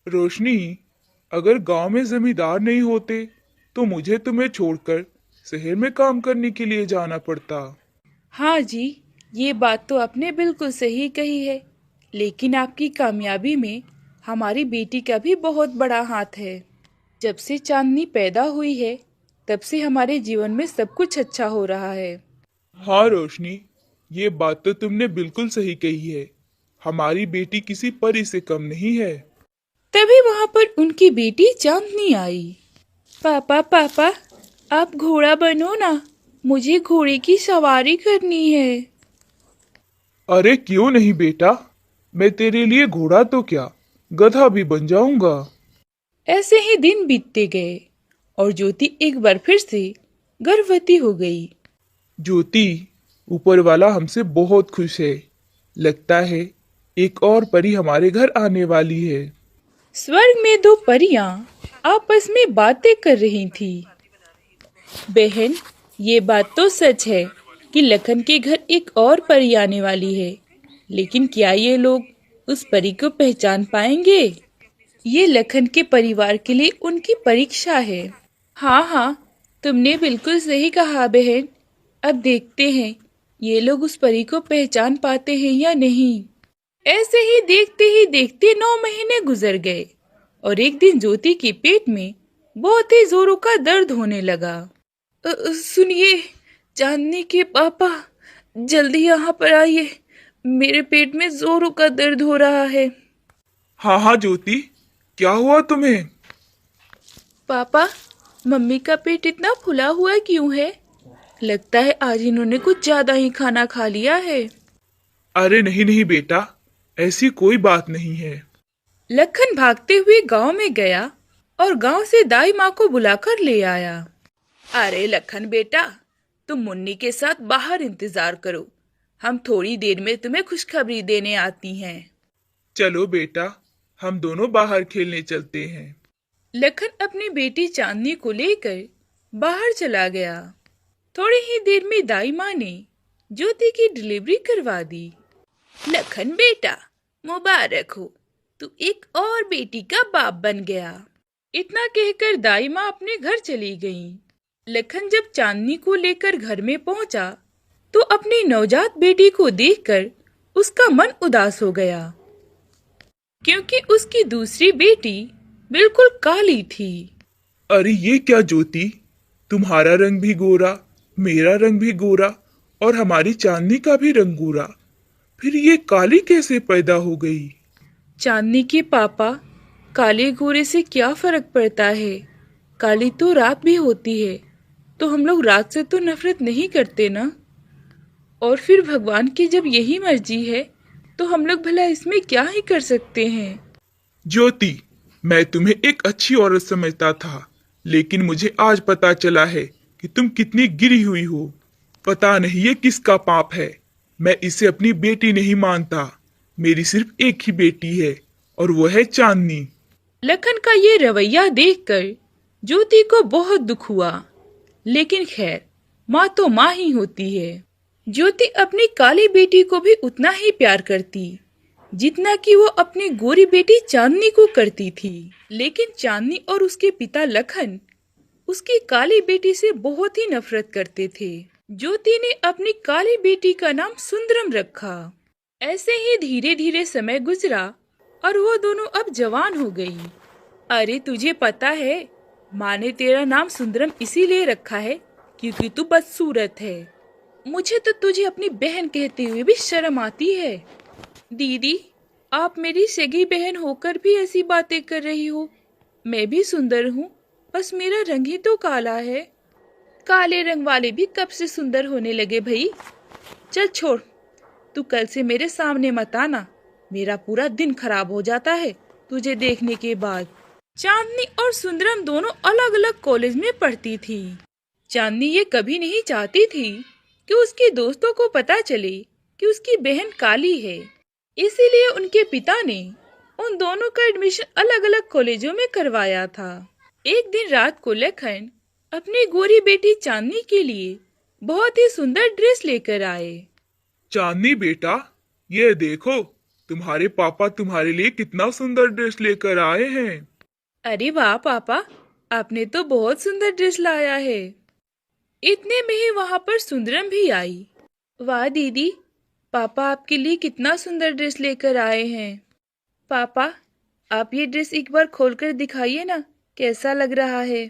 रोशनी, अगर गांव में जमींदार नहीं होते तो मुझे तुम्हें छोड़कर शहर में काम करने के लिए जाना पड़ता। हाँ जी, ये बात तो आपने बिल्कुल सही कही है। लेकिन आपकी कामयाबी में हमारी बेटी का भी बहुत बड़ा हाथ है। जब से चांदनी पैदा हुई है, तब से हमारे जीवन में सब कुछ अच्छा हो रहा है। हाँ रोशनी, ये बात तो तुमने बिल्कुल सही कही है। हमारी बेटी किसी परी से कम नहीं है। तभी वहां पर उनकी बेटी चांदनी आई। पापा पापा, आप घोड़ा बनो ना, मुझे घोड़े की सवारी करनी है। अरे क्यों नहीं बेटा, मैं तेरे लिए घोड़ा तो क्या, गधा भी बन जाऊंगा। ऐसे ही दिन बीतते गए और ज्योति एक बार फिर से गर्भवती हो गई। ज्योति, ऊपर वाला हमसे बहुत खुश है। लगता है एक और परी हमारे घर आने वाली है। स्वर्ग में दो परियां आपस में बातें कर रही थी। बहन, ये बात तो सच है कि लखन के घर एक और परी आने वाली है। लेकिन क्या ये लोग उस परी को पहचान पाएंगे? ये लखन के परिवार के लिए उनकी परीक्षा है। हाँ हाँ, तुमने बिल्कुल सही कहा बहन। अब देखते हैं ये लोग उस परी को पहचान पाते हैं या नहीं। ऐसे ही देखते 9 महीने गुजर गए और एक दिन ज्योति के पेट में बहुत ही जोरों का दर्द होने लगा। सुनिए चांदनी के पापा, जल्दी यहाँ पर आइए, मेरे पेट में जोरों का दर्द हो रहा है। हाँ हाँ ज्योति, क्या हुआ तुम्हें? पापा, मम्मी का पेट इतना फूला हुआ क्यों है? लगता है आज इन्होंने कुछ ज्यादा ही खाना खा लिया है। अरे नहीं नहीं बेटा, ऐसी कोई बात नहीं है। लखन भागते हुए गांव में गया और गांव से दाई माँ को बुलाकर ले आया। अरे लखन बेटा, तुम मुन्नी के साथ बाहर इंतजार करो, हम थोड़ी देर में तुम्हें खुशखबरी देने आती हैं। चलो बेटा, हम दोनों बाहर खेलने चलते हैं। लखन अपनी बेटी चांदनी को लेकर बाहर चला गया। थोड़ी ही देर में दाई माँ ने ज्योति की डिलीवरी करवा दी। लखन बेटा, मुबारक हो, तू एक और बेटी का बाप बन गया। इतना कहकर दाई माँ अपने घर चली गई। लखन जब चांदनी को लेकर घर में पहुंचा तो अपनी नवजात बेटी को देखकर उसका मन उदास हो गया, क्योंकि उसकी दूसरी बेटी बिल्कुल काली थी। अरे ये क्या ज्योति, तुम्हारा रंग भी गोरा, मेरा रंग भी गोरा और हमारी चांदनी का भी रंग गोरा, फिर ये काली कैसे पैदा हो गई? चांदनी के पापा, काले गोरे से क्या फर्क पड़ता है? काली तो रात भी होती है, तो हम लोग रात से तो नफरत नहीं करते ना। और फिर भगवान की जब यही मर्जी है तो हम लोग भला इसमें क्या ही कर सकते हैं। ज्योति, मैं तुम्हें एक अच्छी औरत समझता था, लेकिन मुझे आज पता चला है कि तुम कितनी गिरी हुई हो। पता नहीं ये किसका पाप है। मैं इसे अपनी बेटी नहीं मानता। मेरी सिर्फ एक ही बेटी है और वो है चांदनी। लखन का ये रवैया देखकर ज्योति को बहुत दुख हुआ। लेकिन खैर, माँ तो माँ ही होती है। ज्योति अपनी काली बेटी को भी उतना ही प्यार करती जितना कि वो अपनी गोरी बेटी चांदनी को करती थी। लेकिन चांदनी और उसके पिता लखन उसकी काली बेटी से बहुत ही नफरत करते थे। ज्योति ने अपनी काली बेटी का नाम सुंदरम रखा। ऐसे ही धीरे धीरे समय गुजरा और वो दोनों अब जवान हो गई। अरे तुझे पता है, माँ ने तेरा नाम सुंदरम इसीलिए रखा है क्योंकि तू बदसूरत है। मुझे तो तुझे अपनी बहन कहते हुए भी शर्म आती है। दीदी, आप मेरी सगी बहन होकर भी ऐसी बातें कर रही हो। मैं भी सुंदर हूँ, बस मेरा रंग ही तो काला है। काले रंग वाले भी कब से सुंदर होने लगे भई। चल छोड़, तू कल से मेरे सामने मत आना, मेरा पूरा दिन खराब हो जाता है तुझे देखने के बाद। चांदनी और सुंदरम दोनों अलग अलग कॉलेज में पढ़ती थी। चांदनी ये कभी नहीं चाहती थी कि उसके दोस्तों को पता चले कि उसकी बहन काली है। इसीलिए उनके पिता ने उन दोनों का एडमिशन अलग अलग कॉलेजों में करवाया था। एक दिन रात को लखन अपनी गोरी बेटी चांदनी के लिए बहुत ही सुंदर ड्रेस लेकर आए। चांदनी बेटा, ये देखो, तुम्हारे पापा तुम्हारे लिए कितना सुंदर ड्रेस लेकर आए हैं। अरे वाह पापा, आपने तो बहुत सुंदर ड्रेस लाया है। इतने में ही वहां पर सुंदरम भी आई। वाह दीदी, पापा आपके लिए कितना सुंदर ड्रेस लेकर आए हैं। पापा, आप ये ड्रेस एक बार खोलकर दिखाइए ना, कैसा लग रहा है।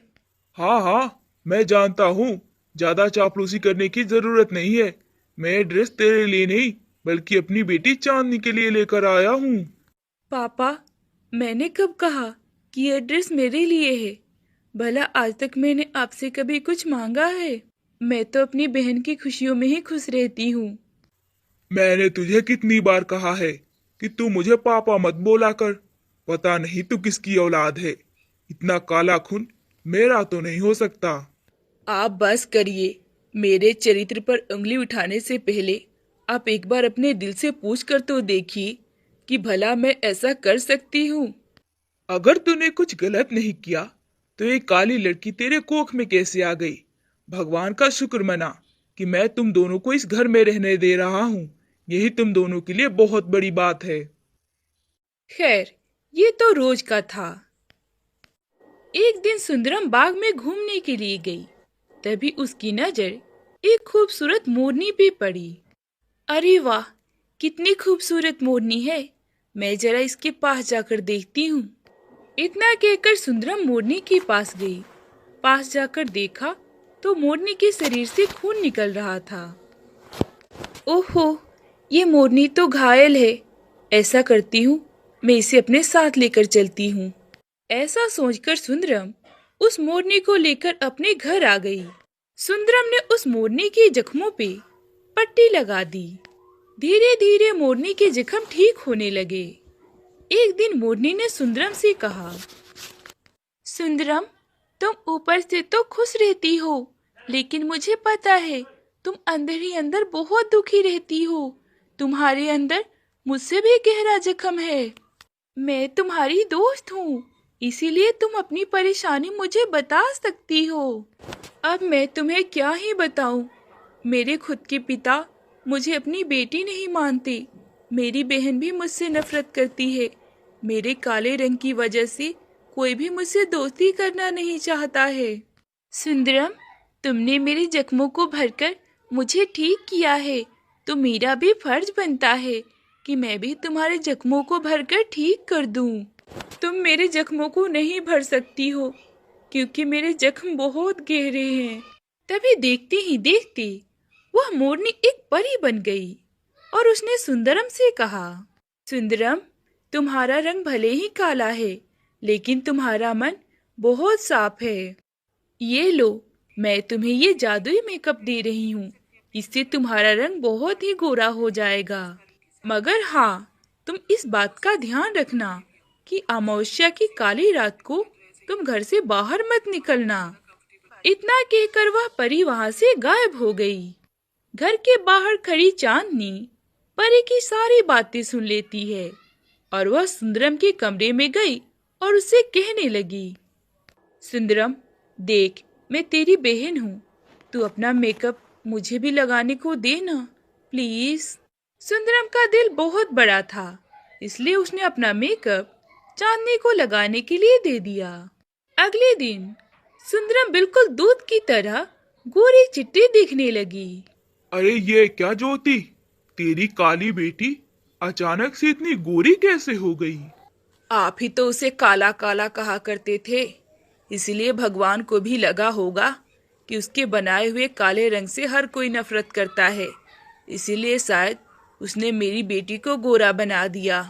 हाँ हाँ, मैं जानता हूँ, ज्यादा चापलूसी करने की जरूरत नहीं है। मैं ये ड्रेस तेरे लिए नहीं बल्कि अपनी बेटी चांदनी के लिए लेकर आया हूँ। पापा, मैंने कब कहा कि यह ड्रेस मेरे लिए है? भला आज तक मैंने आपसे कभी कुछ मांगा है? मैं तो अपनी बहन की खुशियों में ही खुश रहती हूँ। मैंने तुझे कितनी बार कहा है कि तू मुझे पापा मत बोला कर। पता नहीं तू किसकी औलाद है। इतना काला खून मेरा तो नहीं हो सकता। आप बस करिए। मेरे चरित्र पर उंगली उठाने से पहले आप एक बार अपने दिल से पूछ कर तो देखिए कि भला मैं ऐसा कर सकती हूँ। अगर तूने कुछ गलत नहीं किया तो ये काली लड़की तेरे कोख में कैसे आ गई? भगवान का शुक्र मना कि मैं तुम दोनों को इस घर में रहने दे रहा हूँ। यही तुम दोनों के लिए बहुत बड़ी बात है। खैर, ये तो रोज का था। एक दिन सुंदरम बाग में घूमने के लिए गई। तभी उसकी नजर एक खूबसूरत मोरनी पे पड़ी। अरे वाह, कितनी खूबसूरत मोरनी है। मैं जरा इसके पास जाकर देखती हूँ। इतना कहकर सुंदरम मोरनी के पास गई। पास जाकर देखा तो मोरनी के शरीर से खून निकल रहा था। ओहो, ये मोरनी तो घायल है। ऐसा करती हूँ, मैं इसे अपने साथ लेकर चलती हूँ। ऐसा सोचकर सुंदरम उस मोरनी को लेकर अपने घर आ गई। सुंदरम ने उस मोरनी के जख्मों पे पट्टी लगा दी। धीरे धीरे मोरनी के जख्म ठीक होने लगे। एक दिन मोरनी ने सुंदरम से कहा, सुंदरम, तुम ऊपर से तो खुश रहती हो, लेकिन मुझे पता है तुम अंदर ही अंदर बहुत दुखी रहती हो। तुम्हारे अंदर मुझसे भी गहरा जख्म है। मैं तुम्हारी दोस्त हूँ, इसीलिए तुम अपनी परेशानी मुझे बता सकती हो। अब मैं तुम्हें क्या ही बताऊं। मेरे खुद के पिता मुझे अपनी बेटी नहीं मानते। मेरी बहन भी मुझसे नफरत करती है। मेरे काले रंग की वजह से कोई भी मुझसे दोस्ती करना नहीं चाहता है। सुंदरम, तुमने मेरे जख्मों को भरकर मुझे ठीक किया है, तो मेरा भी फर्ज बनता है कि मैं भी तुम्हारे जख्मों को भरकर ठीक कर दूं। तुम मेरे जख्मों को नहीं भर सकती हो, क्योंकि मेरे जख्म बहुत गहरे हैं। तभी देखते ही देखते वह मोरनी एक परी बन गई और उसने सुंदरम से कहा, सुंदरम, तुम्हारा रंग भले ही काला है, लेकिन तुम्हारा मन बहुत साफ है। ये लो, मैं तुम्हें ये जादुई मेकअप दे रही हूँ। इससे तुम्हारा रंग बहुत ही गोरा हो जाएगा। मगर हाँ, तुम इस बात का ध्यान रखना कि अमावस्या की काली रात को तुम घर से बाहर मत निकलना। इतना कहकर वह परी वहां से गायब हो गई। घर के बाहर खड़ी चांदनी परी की सारी बातें सुन लेती है और वह सुंदरम के कमरे में गई और उसे कहने लगी, सुंदरम, देख, मैं तेरी बहन हूँ। तू अपना मेकअप मुझे भी लगाने को दे ना, प्लीज। सुंदरम का दिल बहुत बड़ा था, इसलिए उसने अपना मेकअप चांदनी को लगाने के लिए दे दिया। अगले दिन सुंदरम बिल्कुल दूध की तरह गोरी चिट्टी दिखने लगी। अरे ये क्या ज्योति, तेरी काली बेटी अचानक से इतनी गोरी कैसे हो गई? आप ही तो उसे काला काला कहा करते थे, इसलिए भगवान को भी लगा होगा कि उसके बनाए हुए काले रंग से हर कोई नफरत करता है। इसीलिए शायद उसने मेरी बेटी को गोरा बना दिया।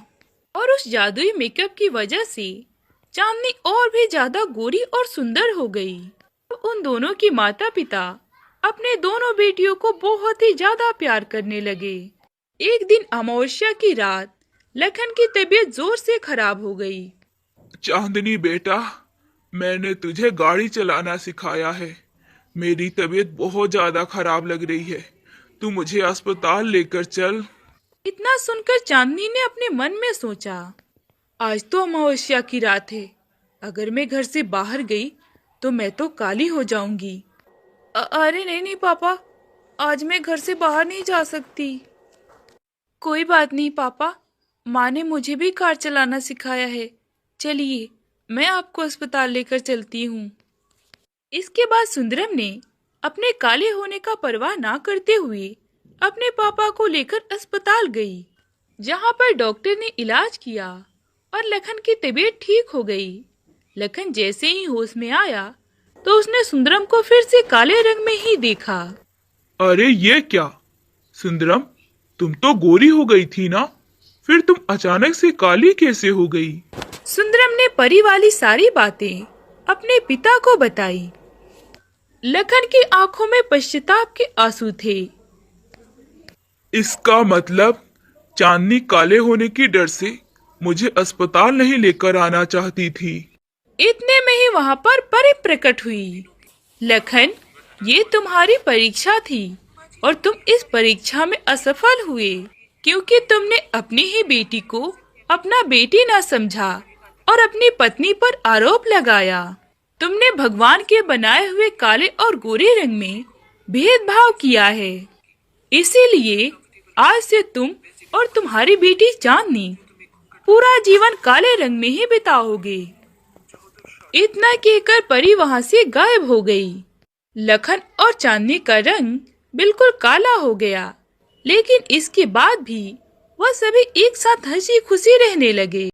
और उस जादुई मेकअप की वजह से चांदनी और भी ज्यादा गोरी और सुंदर हो गई। उन दोनों की माता पिता अपने दोनों बेटियों को बहुत ही ज्यादा प्यार करने लगे। एक दिन अमावस्या की रात लखन की तबीयत जोर से खराब हो गई। चांदनी बेटा, मैंने तुझे गाड़ी चलाना सिखाया है। मेरी तबीयत बहुत ज्यादा खराब लग रही है। तू मुझे अस्पताल लेकर चल। इतना सुनकर चांदनी ने अपने मन में सोचा, आज तो अमावस्या की रात है। अगर मैं घर से बाहर गई तो मैं तो काली हो जाऊंगी। अरे नहीं नहीं पापा, आज मैं घर से बाहर नहीं जा सकती। कोई बात नहीं पापा, माँ ने मुझे भी कार चलाना सिखाया है। चलिए, मैं आपको अस्पताल लेकर चलती हूँ। इसके बाद सुंदरम ने अपने काले होने का परवाह ना करते हुए अपने पापा को लेकर अस्पताल गई, जहाँ पर डॉक्टर ने इलाज किया और लखन की तबीयत ठीक हो गई। लखन जैसे ही होश में आया तो उसने सुंदरम को फिर से काले रंग में ही देखा। अरे ये क्या सुंदरम, तुम तो गोरी हो गई थी ना, फिर तुम अचानक से काली कैसे हो गई? सुंदरम ने परी वाली सारी बातें अपने पिता को बताई। लखन की आंखों में पश्चाताप के आंसू थे। इसका मतलब चांदनी काले होने की डर से मुझे अस्पताल नहीं लेकर आना चाहती थी। इतने में ही वहाँ पर परी प्रकट हुई। लखन, ये तुम्हारी परीक्षा थी और तुम इस परीक्षा में असफल हुए, क्योंकि तुमने अपनी ही बेटी को अपना बेटी ना समझा और अपनी पत्नी पर आरोप लगाया। तुमने भगवान के बनाए हुए काले और गोरे रंग में भेदभाव किया है। इसीलिए आज से तुम और तुम्हारी बेटी चांदनी पूरा जीवन काले रंग में ही बिताओगे। इतना कहकर परी वहाँ से गायब हो गई। लखन और चांदनी का रंग बिल्कुल काला हो गया, लेकिन इसके बाद भी वह सभी एक साथ हंसी खुशी रहने लगे।